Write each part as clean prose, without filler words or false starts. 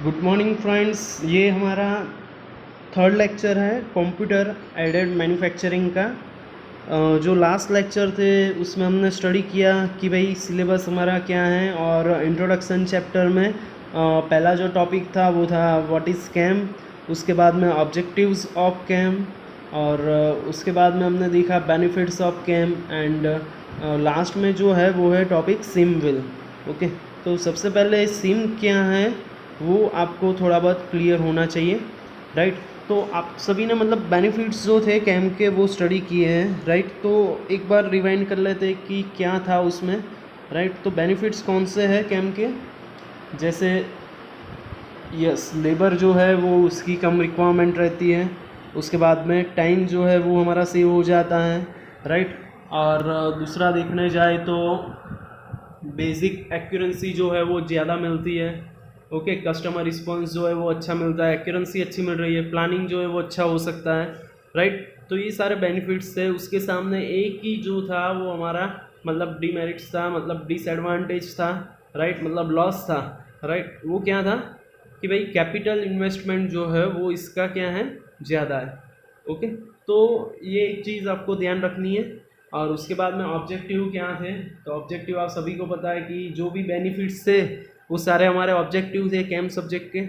Good morning friends. ये हमारा third lecture है कंप्यूटर एडेड मैन्युफैक्चरिंग का। जो लास्ट लेक्चर थे उसमें हमने स्टडी किया कि भाई सिलेबस हमारा क्या है, और इंट्रोडक्शन चैप्टर में पहला जो टॉपिक था वो था व्हाट इज़ कैम। उसके बाद में ऑब्जेक्टिव्स ऑफ कैम, और उसके बाद में हमने देखा benefits of CAM, and last में जो है वो है टॉपिक सिम विल। ओके, तो सबसे पहले सिम क्या है वो आपको थोड़ा बहुत क्लियर होना चाहिए, राइट। तो आप सभी ने मतलब बेनिफिट्स जो थे कैम के वो स्टडी किए हैं, राइट। तो एक बार रिवाइंड कर लेते हैं कि क्या था उसमें, राइट। तो बेनिफिट्स कौन से हैं कैम के, जैसे यस, लेबर जो है वो उसकी कम रिक्वायरमेंट रहती है, उसके बाद में टाइम जो है वो हमारा सेव हो जाता है, राइट। और दूसरा देखने जाए तो बेसिक एक्यूरेंसी जो है वो ज़्यादा मिलती है। ओके, कस्टमर रिस्पॉन्स जो है वो अच्छा मिलता है, एक्यूरेंसी अच्छी मिल रही है, प्लानिंग जो है वो अच्छा हो सकता है, राइट। तो ये सारे बेनिफिट्स थे। उसके सामने एक ही जो था वो हमारा मतलब डीमेरिट्स था, मतलब डिसएडवांटेज था, राइट, मतलब लॉस था, राइट। वो क्या था कि भाई कैपिटल इन्वेस्टमेंट जो है वो इसका क्या है, ज़्यादा है। ओके, तो ये एक चीज़ आपको ध्यान रखनी है। और उसके बाद में ऑब्जेक्टिव क्या थे, तो ऑब्जेक्टिव आप सभी को पता है कि जो भी बेनिफिट्स थे वो सारे हमारे ऑब्जेक्टिव थे कैम सब्जेक्ट के,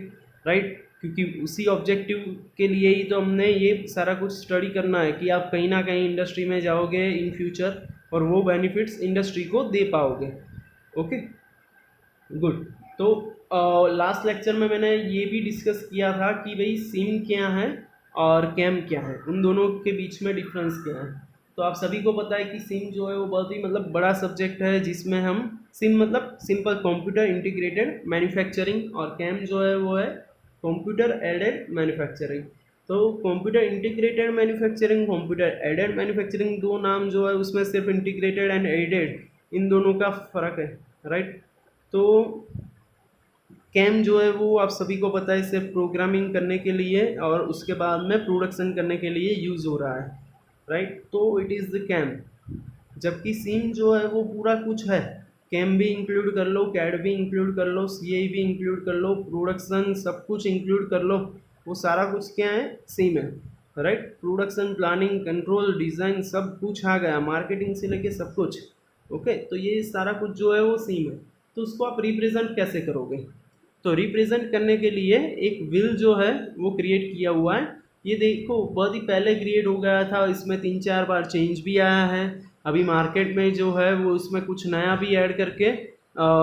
राइट। क्योंकि उसी ऑब्जेक्टिव के लिए ही तो हमने ये सारा कुछ स्टडी करना है कि आप कहीं ना कहीं इंडस्ट्री में जाओगे इन फ्यूचर और वो बेनिफिट्स इंडस्ट्री को दे पाओगे। Okay, good. तो लास्ट लेक्चर में मैंने ये भी डिस्कस किया था कि भाई सिम क्या है और कैम क्या है, उन दोनों के बीच में डिफरेंस क्या है। तो आप सभी को पता है कि सिम जो है वो बहुत ही मतलब बड़ा सब्जेक्ट है, जिसमें हम सिम मतलब सिंपल कंप्यूटर इंटीग्रेटेड मैन्युफैक्चरिंग, और कैम जो है वो है कंप्यूटर एडेड मैन्युफैक्चरिंग। तो computer integrated manufacturing, computer aided manufacturing, दो नाम जो है उसमें सिर्फ इंटीग्रेटेड एंड एडेड इन दोनों का फ़र्क है, राइट। तो कैम जो है वो आप सभी को पता है सिर्फ प्रोग्रामिंग करने के लिए और उसके बाद में प्रोडक्शन करने के लिए यूज़ हो रहा है, राइट। तो इट इज़ द कैम। जबकि सिम जो है वो पूरा कुछ है, कैम भी इंक्लूड कर लो, कैड भी इंक्लूड कर लो, सीआई भी इंक्लूड कर लो, प्रोडक्शन सब कुछ इंक्लूड कर लो, वो सारा कुछ क्या है, सिम है, right. Production, planning, control, design सब कुछ आ गया, मार्केटिंग से लेके सब कुछ। ओके, तो ये सारा कुछ जो है वो सिम है। तो उसको आप रिप्रेजेंट कैसे करोगे, तो रिप्रेजेंट करने के लिए एक विल जो है वो क्रिएट किया हुआ है। ये देखो बहुत ही पहले क्रिएट हो गया था, इसमें 3-4 बार चेंज भी आया है। अभी मार्केट में जो है वो उसमें कुछ नया भी ऐड करके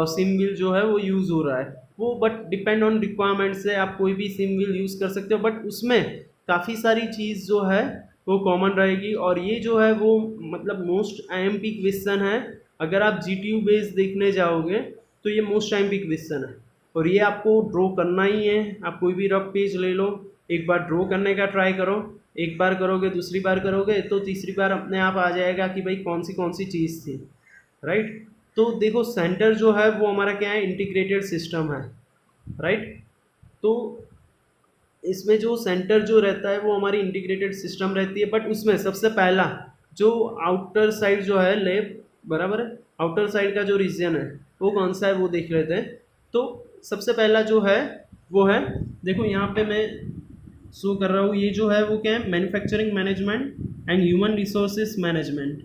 सिम विल जो है वो यूज़ हो रहा है वो, बट डिपेंड ऑन रिक्वायरमेंट से आप कोई भी सिम विल यूज़ कर सकते हो, बट उसमें काफ़ी सारी चीज़ जो है वो कॉमन रहेगी। और ये जो है वो मतलब मोस्ट आईएमपी क्वेश्चन है। अगर आप जीटीयू बेस देखने जाओगे तो ये मोस्ट आईएमपी क्वेश्चन है, और ये आपको ड्रॉ करना ही है। आप कोई भी रफ पेज ले लो, एक बार ड्रॉ करने का ट्राई करो, एक बार करोगे, दूसरी बार करोगे तो तीसरी बार अपने आप आ जाएगा कि भाई कौन सी चीज़ थी, राइट। तो देखो सेंटर जो है वो हमारा क्या है, इंटीग्रेटेड सिस्टम है, राइट। तो इसमें जो सेंटर जो रहता है वो हमारी इंटीग्रेटेड सिस्टम रहती है, बट उसमें सबसे पहला जो आउटर साइड जो है लेब, बराबर है, आउटर साइड का जो रीजन है वो कौन सा है वो देख लेते हैं। तो सबसे पहला जो है वो है, देखो यहाँ पे मैं शो कर रहा हूँ, ये जो है वो क्या है, manufacturing management and human resources management.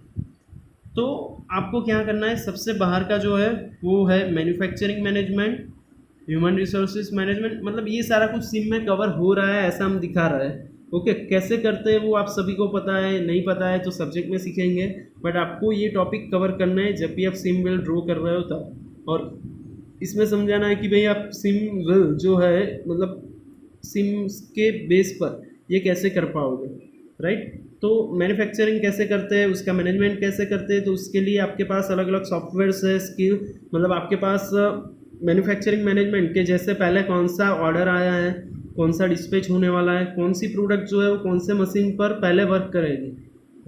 तो आपको क्या करना है, सबसे बाहर का जो है वो है manufacturing management, human resources management, मतलब ये सारा कुछ सिम में कवर हो रहा है ऐसा हम दिखा रहे हैं। ओके, कैसे करते हैं वो आप सभी को पता है, नहीं पता है तो सब्जेक्ट में सीखेंगे, बट आपको ये टॉपिक कवर करना है जब भी आप सिम विल ड्रॉ कर रहे हो तब। और इसमें समझाना है कि भाई आप सिम विल जो है मतलब सिम के बेस पर ये कैसे कर पाओगे, राइट। तो मैन्युफैक्चरिंग कैसे करते हैं, उसका मैनेजमेंट कैसे करते हैं, तो उसके लिए आपके पास अलग अलग सॉफ्टवेयर्स है, स्किल, मतलब आपके पास मैन्युफैक्चरिंग मैनेजमेंट के जैसे पहले कौन सा ऑर्डर आया है, कौन सा डिस्पैच होने वाला है, कौन सी प्रोडक्ट जो है वो कौन से मशीन पर पहले वर्क करेगी,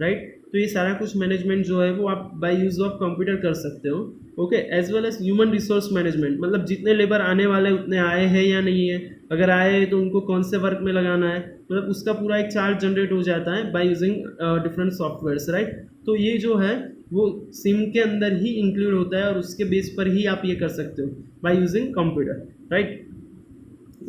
राइट। तो ये सारा कुछ मैनेजमेंट जो है वो आप बाय यूज़ ऑफ कंप्यूटर कर सकते हो। Okay, as well as human resource management, मतलब जितने लेबर आने वाले उतने आए हैं या नहीं है, अगर आए हैं तो उनको कौन से वर्क में लगाना है, मतलब उसका पूरा एक चार्ट जनरेट हो जाता है by using different softwares, right. तो ये जो है वो सिम के अंदर ही इंक्लूड होता है और उसके बेस पर ही आप ये कर सकते हो बाय यूजिंग कंप्यूटर, राइट।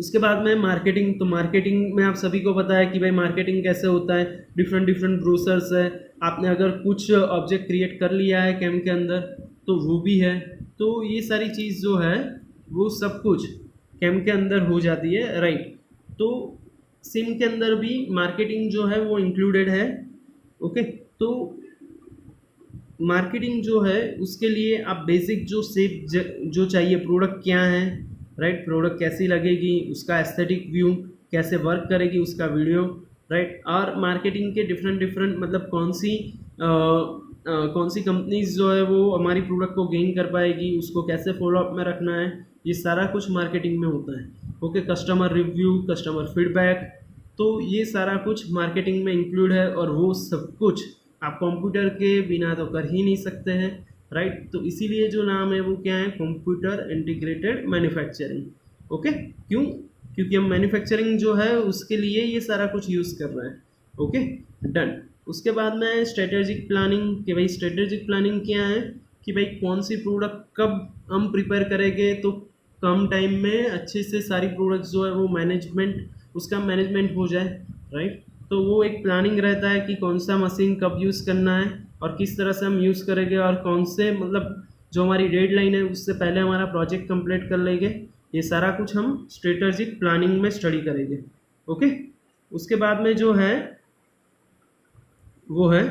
उसके बाद में मार्केटिंग, तो मार्केटिंग में आप सभी को पता है कि भाई मार्केटिंग कैसे होता है, डिफरेंट डिफरेंट ब्रोशर्स है, आपने अगर कुछ ऑब्जेक्ट क्रिएट कर लिया है कैम के अंदर तो वो भी है। तो ये सारी चीज़ जो है वो सब कुछ कैम के अंदर हो जाती है, राइट। तो सिम के अंदर भी मार्केटिंग जो है वो इंक्लूडेड है। ओके, तो मार्केटिंग जो है उसके लिए आप बेसिक जो जो चाहिए, प्रोडक्ट क्या है, राइट, प्रोडक्ट कैसी लगेगी, उसका एस्थेटिक व्यू कैसे वर्क करेगी, उसका वीडियो, राइट। और मार्केटिंग के डिफरेंट डिफरेंट मतलब कौन सी कंपनीज जो है वो हमारी प्रोडक्ट को गेन कर पाएगी, उसको कैसे फॉलोअप में रखना है, ये सारा कुछ मार्केटिंग में होता है। Okay, customer review, customer feedback, तो ये सारा कुछ मार्केटिंग में इंक्लूड है, और वो सब कुछ आप कंप्यूटर के बिना तो कर ही नहीं सकते हैं, राइट। तो इसीलिए जो नाम है वो क्या है, कंप्यूटर इंटीग्रेटेड मैन्युफैक्चरिंग। ओके, क्यों? क्योंकि हम मैन्युफैक्चरिंग जो है उसके लिए ये सारा कुछ यूज़ कर रहे हैं। Okay, done. उसके बाद में स्ट्रेटेजिक प्लानिंग, कि भाई स्ट्रेटेजिक प्लानिंग क्या है कि भाई कौन सी प्रोडक्ट कब हम प्रिपेयर करेंगे तो कम टाइम में अच्छे से सारी प्रोडक्ट्स जो है वो उसका मैनेजमेंट हो जाए, राइट। तो वो एक प्लानिंग रहता है कि कौन सा मशीन कब यूज़ करना है और किस तरह से हम यूज़ करेंगे, और कौन से मतलब जो हमारी डेडलाइन है उससे पहले हमारा प्रोजेक्ट कंप्लीट कर लेंगे। ये सारा कुछ हम स्ट्रेटेजिक प्लानिंग में स्टडी करेंगे। ओके, उसके बाद में जो है वो है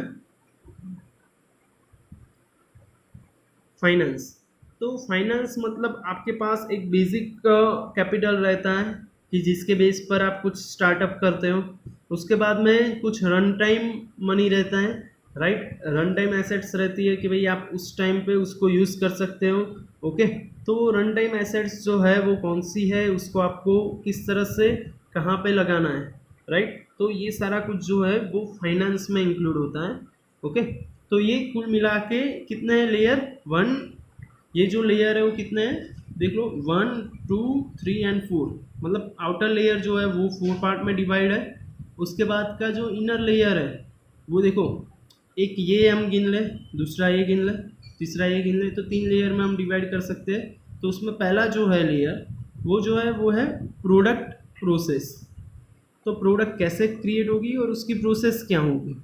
फाइनेंस। तो फाइनेंस मतलब आपके पास एक बेसिक कैपिटल रहता है कि जिसके बेस पर आप कुछ स्टार्टअप करते हो। उसके बाद में कुछ रन टाइम मनी रहता है, राइट, रन टाइम एसेट्स रहती है कि भाई आप उस टाइम पे उसको यूज़ कर सकते हो। ओके, तो रन टाइम एसेट्स जो है वो कौन सी है, उसको आपको किस तरह से कहाँ पे लगाना है, राइट। तो ये सारा कुछ जो है वो फाइनेंस में इंक्लूड होता है। ओके, तो ये कुल मिला के कितने लेयर, वन, ये जो लेयर है वो कितने हैं देख लो, 1 2 3 एंड 4, मतलब आउटर लेयर जो है वो 4 पार्ट में डिवाइड है। उसके बाद का जो इनर लेयर है वो देखो, एक ये हम गिन ले, दूसरा ये गिन ले, तीसरा ये गिन ले, तो 3 लेयर में हम डिवाइड कर सकते हैं। तो उसमें पहला जो है लेयर वो जो है वो है प्रोडक्ट प्रोसेस। तो प्रोडक्ट कैसे क्रिएट होगी और उसकी प्रोसेस क्या होगी,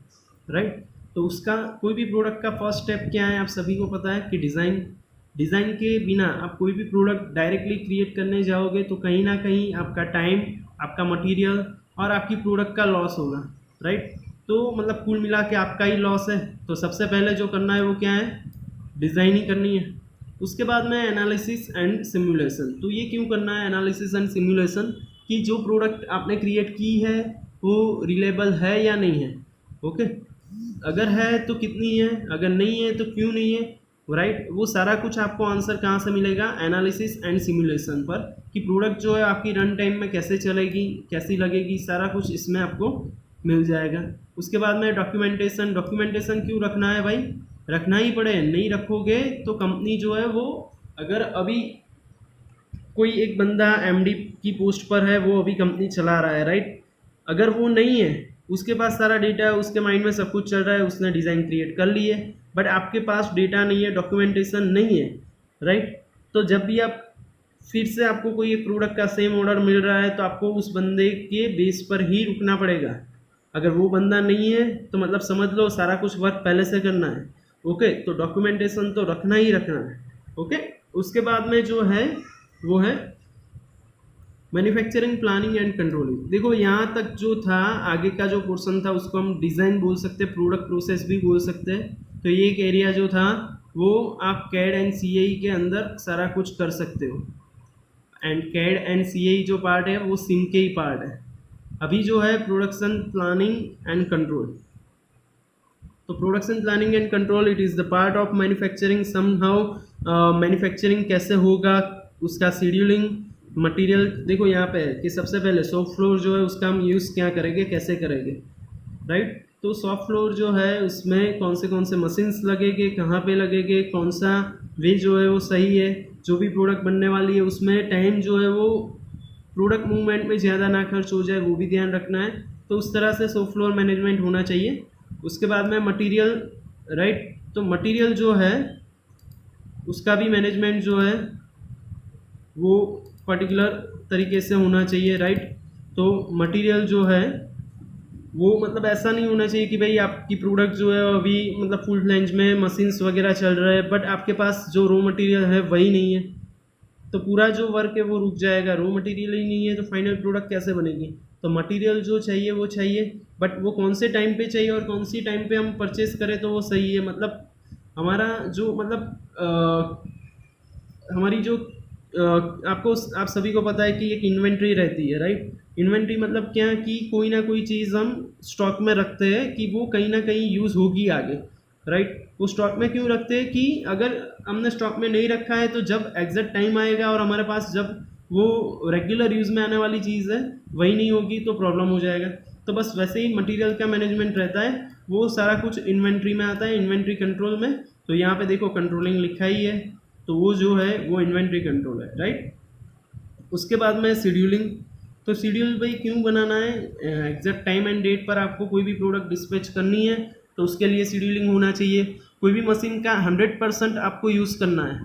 राइट। तो उसका कोई भी प्रोडक्ट का फर्स्ट स्टेप क्या है, आप सभी को पता है कि डिज़ाइन के बिना आप कोई भी प्रोडक्ट डायरेक्टली क्रिएट करने जाओगे तो कहीं ना कहीं आपका टाइम, आपका मटेरियल और आपकी प्रोडक्ट का लॉस होगा, राइट। तो मतलब कुल मिला के आपका ही लॉस है। तो सबसे पहले जो करना है वो क्या है, डिज़ाइन ही करनी है। उसके बाद में एनालिसिस एंड सिमुलेशन। तो ये क्यों करना है एनालिसिस एंड सिमुलेशन, कि जो प्रोडक्ट आपने क्रिएट की है वो रिलेबल है या नहीं है। ओके, अगर है तो कितनी है, अगर नहीं है तो क्यों नहीं है, राइट। वो सारा कुछ आपको आंसर कहाँ से मिलेगा, एनालिसिस एंड सिमुलेशन पर, कि प्रोडक्ट जो है आपकी रन टाइम में कैसे चलेगी, कैसी लगेगी, सारा कुछ इसमें आपको मिल जाएगा। उसके बाद में डॉक्यूमेंटेशन क्यों रखना है भाई, रखना ही पड़े, नहीं रखोगे तो कंपनी जो है वो, अगर अभी कोई एक बंदा एमडी की पोस्ट पर है, वो अभी कंपनी चला रहा है, राइट, अगर वो नहीं है, उसके पास सारा डेटा है, उसके माइंड में सब कुछ चल रहा है, उसने डिज़ाइन क्रिएट कर ली है, बट आपके पास डेटा नहीं है, डॉक्यूमेंटेशन नहीं है, राइट। तो जब भी आप फिर से आपको कोई एक प्रोडक्ट का सेम ऑर्डर मिल रहा है तो आपको उस बंदे के बेस पर ही रुकना पड़ेगा। अगर वो बंदा नहीं है तो मतलब समझ लो सारा कुछ वर्क पहले से करना है। ओके, तो डॉक्यूमेंटेशन तो रखना ही रखना है। ओके, उसके बाद में जो है वो है मैन्युफैक्चरिंग प्लानिंग एंड कंट्रोलिंग। देखो यहाँ तक जो था, आगे का जो पोर्शन था उसको हम डिज़ाइन बोल सकते हैं, प्रोडक्ट प्रोसेस भी बोल सकते हैं। तो ये एक एरिया जो था वो आप कैड एंड सीएई के अंदर सारा कुछ कर सकते हो, एंड कैड एंड सीएई जो पार्ट है वो सिम के ही पार्ट है। अभी जो है प्रोडक्शन प्लानिंग एंड कंट्रोल, तो production planning and control it is the part of manufacturing. Somehow manufacturing कैसे होगा, उसका शेड्यूलिंग, मटेरियल। देखो यहाँ पे है कि सबसे पहले शॉप फ्लोर जो है उसका हम यूज़ क्या करेंगे, कैसे करेंगे, राइट। तो शॉप फ्लोर जो है उसमें कौन से मशीन्स लगेंगे, कहाँ पे लगेंगे, कौन सा वे जो है वो सही है, जो भी प्रोडक्ट बनने वाली है उसमें टाइम जो है वो प्रोडक्ट मूवमेंट में ज़्यादा ना खर्च हो जाए, वो भी ध्यान रखना है। तो उस तरह से शॉप फ्लोर मैनेजमेंट होना चाहिए। उसके बाद में मटेरियल, राइट, तो मटेरियल जो है उसका भी मैनेजमेंट जो है वो पर्टिकुलर तरीके से होना चाहिए, राइट। तो मटेरियल जो है वो मतलब ऐसा नहीं होना चाहिए कि भाई आपकी प्रोडक्ट जो है अभी मतलब फुल फ्लेंज में मशीन्स वगैरह चल रहे हैं बट आपके पास जो रॉ मटेरियल है वही नहीं है, तो पूरा जो वर्क है वो रुक जाएगा। रॉ मटेरियल ही नहीं है तो फाइनल प्रोडक्ट कैसे बनेगी। तो मटेरियल जो चाहिए वो चाहिए, बट वो कौन से टाइम पे चाहिए और कौन सी टाइम पे हम परचेस करें तो वो सही है। मतलब हमारा जो मतलब हमारी जो आपको आप सभी को पता है कि एक इन्वेंट्री रहती है, राइट। इन्वेंट्री मतलब क्या है कि कोई ना कोई चीज़ हम स्टॉक में रखते हैं कि वो कहीं ना कहीं यूज़ होगी आगे, राइट। वो स्टॉक में क्यों रखते हैं कि अगर हमने स्टॉक में नहीं रखा है तो जब एग्जैक्ट टाइम आएगा और हमारे पास जब वो रेगुलर यूज़ में आने वाली चीज़ है वही नहीं होगी तो प्रॉब्लम हो जाएगा। तो बस वैसे ही मटेरियल का मैनेजमेंट रहता है, वो सारा कुछ इन्वेंट्री में आता है, इन्वेंट्री कंट्रोल में। तो यहाँ पे देखो कंट्रोलिंग लिखा ही है, तो वो जो है वो इन्वेंट्री कंट्रोल है, राइट। उसके बाद में शेड्यूलिंग। तो शेड्यूल भाई क्यों बनाना है, एग्जैक्ट टाइम एंड डेट पर आपको कोई भी प्रोडक्ट डिस्पैच करनी है तो उसके लिए शेड्यूलिंग होना चाहिए। कोई भी मशीन का 100% आपको यूज़ करना है,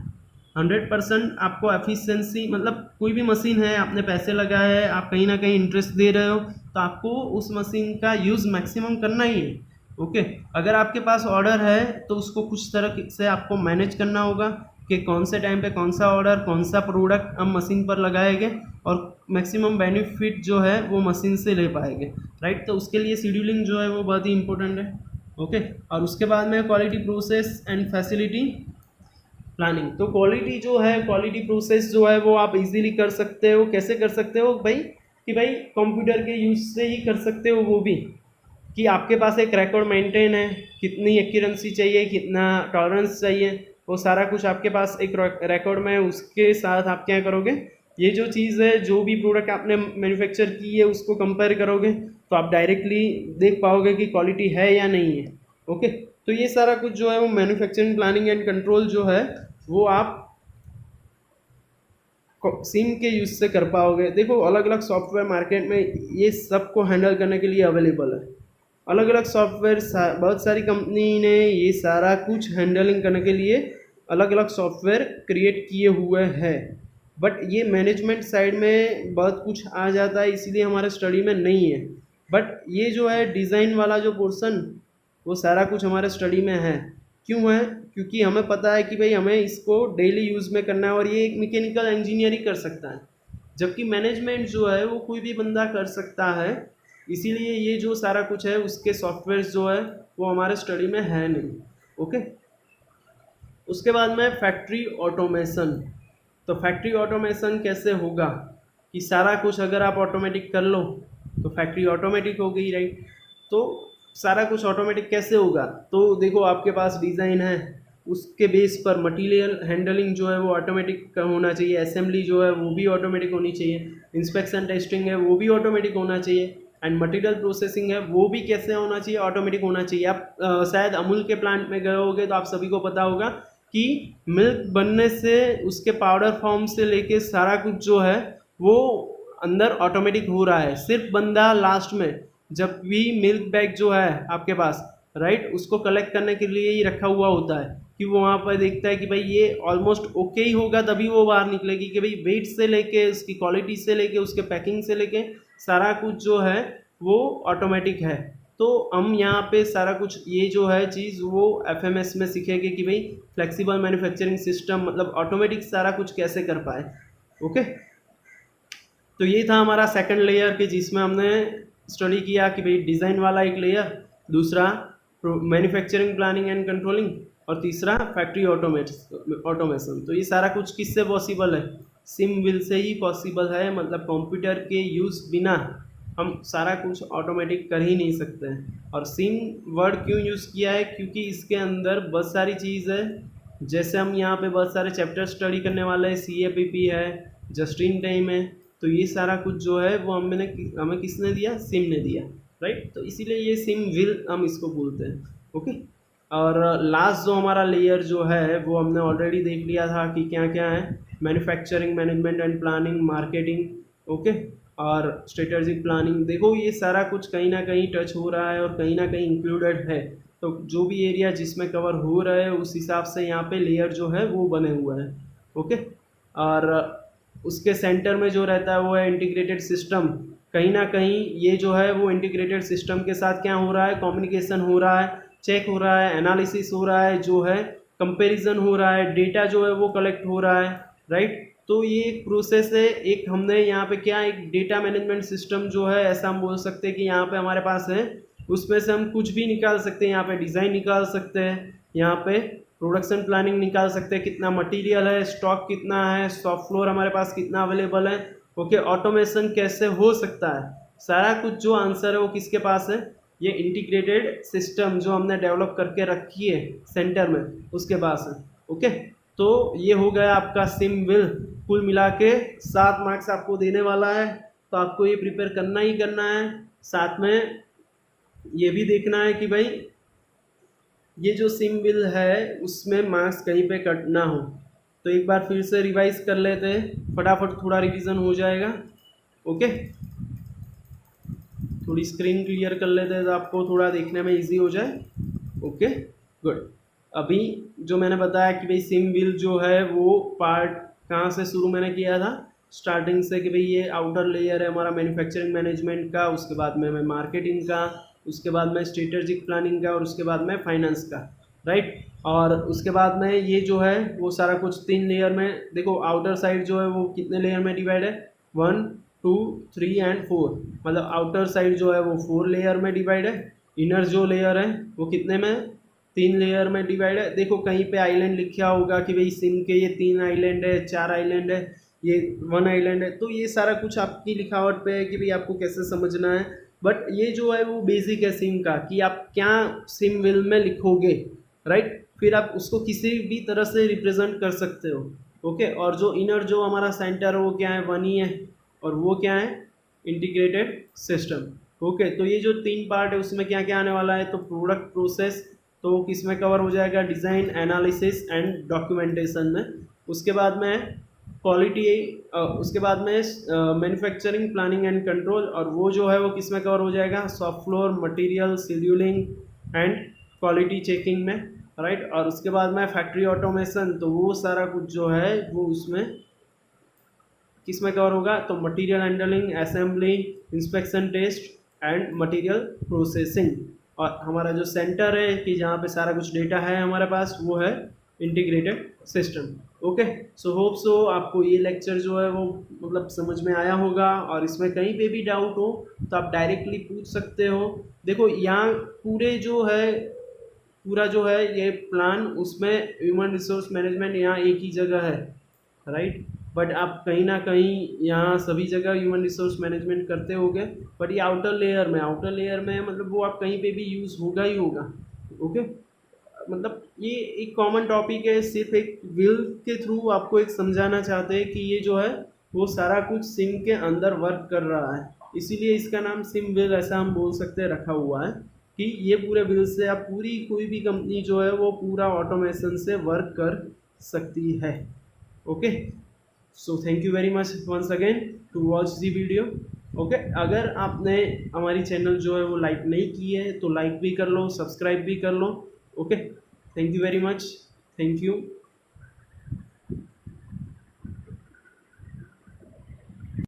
100% आपको एफिशिएंसी, मतलब कोई भी मशीन है आपने पैसे लगाए हैं, आप कहीं ना कहीं इंटरेस्ट दे रहे हो तो आपको उस मशीन का यूज़ मैक्सिमम करना ही है। ओके, अगर आपके पास ऑर्डर है तो उसको कुछ तरह से आपको मैनेज करना होगा कि कौन से टाइम पे कौन सा ऑर्डर कौन सा प्रोडक्ट हम मशीन पर लगाएंगे और मैक्सिमम बेनिफिट जो है वो मशीन से ले पाएंगे, राइट। तो उसके लिए शेड्यूलिंग जो है वो बहुत ही इंपॉर्टेंट है। ओके, और उसके बाद में quality process and facility planning. तो क्वालिटी जो है, क्वालिटी प्रोसेस जो है वो आप इजीली कर सकते हो। कैसे कर सकते हो भाई, कि भाई कंप्यूटर के यूज से ही कर सकते हो। वो भी कि आपके पास एक रिकॉर्ड मेंटेन है, कितनी एक्यूरेंसी चाहिए, कितना टॉलरेंस चाहिए, वो सारा कुछ आपके पास एक रिकॉर्ड में है। उसके साथ आप क्या करोगे, ये जो चीज़ है, जो भी प्रोडक्ट आपने मैन्युफैक्चर की है उसको कंपेयर करोगे तो आप डायरेक्टली देख पाओगे कि क्वालिटी है या नहीं है। ओके, तो ये सारा कुछ जो है वो मैन्युफैक्चरिंग प्लानिंग एंड कंट्रोल जो है वो आप सिम के यूज से कर पाओगे। देखो अलग अलग सॉफ्टवेयर मार्केट में ये सब को हैंडल करने के लिए अवेलेबल है। अलग अलग सॉफ्टवेयर बहुत सारी कंपनी ने ये सारा कुछ हैंडलिंग करने के लिए अलग अलग सॉफ्टवेयर क्रिएट किए हुए हैं, बट ये मैनेजमेंट साइड में बहुत कुछ आ जाता है इसीलिए हमारे स्टडी में नहीं है। बट ये जो है डिज़ाइन वाला जो पोर्शन वो सारा कुछ हमारे स्टडी में है। क्यों है, क्योंकि हमें पता है कि भाई हमें इसको डेली यूज़ में करना है और ये एक मैकेनिकल इंजीनियर ही कर सकता है, जबकि मैनेजमेंट जो है वो कोई भी बंदा कर सकता है। इसीलिए ये जो सारा कुछ है उसके सॉफ्टवेयर जो है वो हमारे स्टडी में है नहीं। ओके, उसके बाद में फैक्ट्री ऑटोमेशन। तो फैक्ट्री ऑटोमेशन कैसे होगा कि सारा कुछ अगर आप ऑटोमेटिक कर लो तो फैक्ट्री ऑटोमेटिक हो गई, राइट। तो सारा कुछ ऑटोमेटिक कैसे होगा, तो देखो आपके पास डिज़ाइन है, उसके बेस पर मटेरियल हैंडलिंग जो है वो ऑटोमेटिक होना चाहिए, असेंबली जो है वो भी ऑटोमेटिक होनी चाहिए, इंस्पेक्शन टेस्टिंग है वो भी ऑटोमेटिक होना चाहिए, एंड मटेरियल प्रोसेसिंग है वो भी कैसे होना चाहिए, ऑटोमेटिक होना चाहिए। आप शायद अमूल के प्लांट में गए होगे तो आप सभी को पता होगा कि मिल्क बनने से उसके पाउडर फॉर्म से लेके सारा कुछ जो है वो अंदर ऑटोमेटिक हो रहा है। सिर्फ बंदा लास्ट में जब भी मिल्क बैग जो है आपके पास, राइट, उसको कलेक्ट करने के लिए ही रखा हुआ होता है कि वो वहाँ पर देखता है कि भाई ये ऑलमोस्ट ओके ही होगा तभी वो बाहर निकलेगी, कि भाई वेट से लेके उसकी क्वालिटी से लेके उसके पैकिंग से लेके सारा कुछ जो है वो ऑटोमेटिक है। तो हम यहाँ पे सारा कुछ ये जो है चीज़ वो एफएमएस में सीखेंगे कि भाई फ्लेक्सिबल मैन्युफैक्चरिंग सिस्टम मतलब ऑटोमेटिक सारा कुछ कैसे कर पाए। ओके, तो ये था हमारा सेकंड लेयर कि जिसमें हमने स्टडी किया कि भाई डिज़ाइन वाला एक लेयर, दूसरा मैन्युफैक्चरिंग प्लानिंग एंड कंट्रोलिंग, और तीसरा फैक्ट्री ऑटोमेशन। तो ये सारा कुछ किससे पॉसिबल है, SIM will say he possible है। मतलब कंप्यूटर के यूज़ बिना हम सारा कुछ ऑटोमेटिक कर ही नहीं सकते हैं। और सिम वर्ड क्यों यूज़ किया है, क्योंकि इसके अंदर बहुत सारी चीज़ है। जैसे हम यहाँ पे बहुत सारे चैप्टर स्टडी करने वाले हैं, CAPP है, जस्ट इन टाइम है, तो ये सारा कुछ जो है वो हमें किसने दिया, सिम ने दिया, राइट। तो इसीलिए ये सिम विल हम इसको बोलते हैं। ओके, और लास्ट जो हमारा लेयर जो है वो हमने ऑलरेडी देख लिया था कि क्या क्या है, manufacturing management and planning, marketing, okay, और स्ट्रेटेजिक प्लानिंग। देखो ये सारा कुछ कहीं ना कहीं टच हो रहा है और कहीं ना कहीं इंक्लूडेड है। तो जो भी एरिया जिसमें कवर हो रहा है उस हिसाब से यहाँ पे लेयर जो है वो बने हुए हैं। ओके, और उसके सेंटर में जो रहता है वो है इंटीग्रेटेड सिस्टम। कहीं ना कहीं ये जो है वो इंटीग्रेटेड सिस्टम के साथ क्या हो रहा है, कम्युनिकेशन हो रहा है, चेक हो रहा है, एनालिसिस हो रहा है, जो है कंपैरिजन हो रहा है, डेटा जो है वो कलेक्ट हो रहा है, राइट। तो ये एक प्रोसेस है। एक हमने यहाँ पे क्या, एक डेटा मैनेजमेंट सिस्टम जो है, ऐसा हम बोल सकते हैं कि यहाँ पे हमारे पास है, उसमें से हम कुछ भी निकाल सकते हैं। यहाँ पे डिज़ाइन निकाल सकते हैं, यहाँ पे प्रोडक्शन प्लानिंग निकाल सकते हैं, कितना मटेरियल है, स्टॉक कितना है, शॉप फ्लोर हमारे पास कितना अवेलेबल है, ओके, ऑटोमेशन कैसे हो सकता है, सारा कुछ जो आंसर है वो किसके पास है, ये इंटीग्रेटेड सिस्टम जो हमने डेवलप करके रखी है सेंटर में, उसके पास है, ओके। तो ये हो गया आपका सिम विल। कुल मिला के 7 मार्क्स आपको देने वाला है, तो आपको ये प्रिपेयर करना ही करना है। साथ में ये भी देखना है कि भाई ये जो सिम बिल है उसमें मार्क्स कहीं पे कट ना हो। तो एक बार फिर से रिवाइज कर लेते हैं, फटाफट थोड़ा रिवीजन हो जाएगा, ओके। थोड़ी स्क्रीन क्लियर कर लेते हैं तो आपको थोड़ा देखने में इजी हो जाए, ओके गुड। अभी जो मैंने बताया कि भाई सिम बिल जो है वो पार्ट कहाँ से शुरू मैंने किया था, स्टार्टिंग से, कि भाई ये आउटर लेयर है हमारा मैन्युफैक्चरिंग मैनेजमेंट का, उसके बाद में मैं मार्केटिंग का, उसके बाद में स्ट्रेटेजिक प्लानिंग का, और उसके बाद में फाइनेंस का, राइट। और उसके बाद में ये जो है वो सारा कुछ 3 लेयर में, देखो आउटर साइड जो है वो कितने लेयर में डिवाइड है, 1 2 3 एंड 4, मतलब आउटर साइड जो है वो 4 लेयर में डिवाइड है। इनर जो लेयर है वो कितने में, 3 लेयर में डिवाइड है। देखो कहीं पे आइलैंड लिखा होगा कि भाई सिम के ये 3 आइलैंड है, 4 आइलैंड है, ये 1 आइलैंड है, तो ये सारा कुछ आपकी लिखावट पे है कि भाई आपको कैसे समझना है। बट ये जो है वो बेसिक है सिम का, कि आप क्या सिम विल में लिखोगे, राइट। फिर आप उसको किसी भी तरह से रिप्रेजेंट कर सकते हो, ओके। और जो इनर जो हमारा सेंटर है वो क्या है, 1 ही है, और वो क्या है, इंटीग्रेटेड सिस्टम, ओके। तो ये जो 3 पार्ट है उसमें क्या क्या आने वाला है, तो प्रोडक्ट प्रोसेस तो किस में कवर हो जाएगा, डिज़ाइन एनालिसिस एंड डॉक्यूमेंटेशन में। उसके बाद में क्वालिटी, उसके बाद में मैन्युफैक्चरिंग प्लानिंग एंड कंट्रोल, और वो जो है वो किस में कवर हो जाएगा, shop floor, material, scheduling and quality checking में, राइट। और उसके बाद में फैक्ट्री ऑटोमेशन, तो वो सारा कुछ जो है वो उसमें किस में कवर होगा, तो material handling, assembly, inspection, test and material processing. और हमारा जो सेंटर है कि जहाँ पे सारा कुछ डेटा है हमारे पास, वो है integrated system, okay. So hope so आपको ये लेक्चर जो है वो मतलब समझ में आया होगा, और इसमें कहीं पे भी डाउट हो तो आप डायरेक्टली पूछ सकते हो। देखो यहाँ पूरे जो है पूरा जो है ये प्लान, उसमें ह्यूमन रिसोर्स मैनेजमेंट यहाँ एक ही जगह है, राइट। बट आप कहीं ना कहीं यहाँ सभी जगह ह्यूमन रिसोर्स मैनेजमेंट करते होगे, बट ये आउटर लेयर में मतलब वो आप कहीं पे भी यूज़ होगा ही होगा, ओके। मतलब ये एक कॉमन टॉपिक है, सिर्फ एक विल के थ्रू आपको एक समझाना चाहते हैं कि ये जो है वो सारा कुछ सिम के अंदर वर्क कर रहा है, इसीलिए इसका नाम सिम विल ऐसा हम बोल सकते हैं रखा हुआ है, कि ये पूरे विल से आप पूरी कोई भी कंपनी जो है वो पूरा ऑटोमेशन से वर्क कर सकती है, okay. So thank you very much once again to watch the video, okay. अगर आपने हमारी चैनल जो है वो लाइक नहीं की है तो लाइक भी कर लो, सब्सक्राइब भी कर लो, okay. Thank you very much, thank you.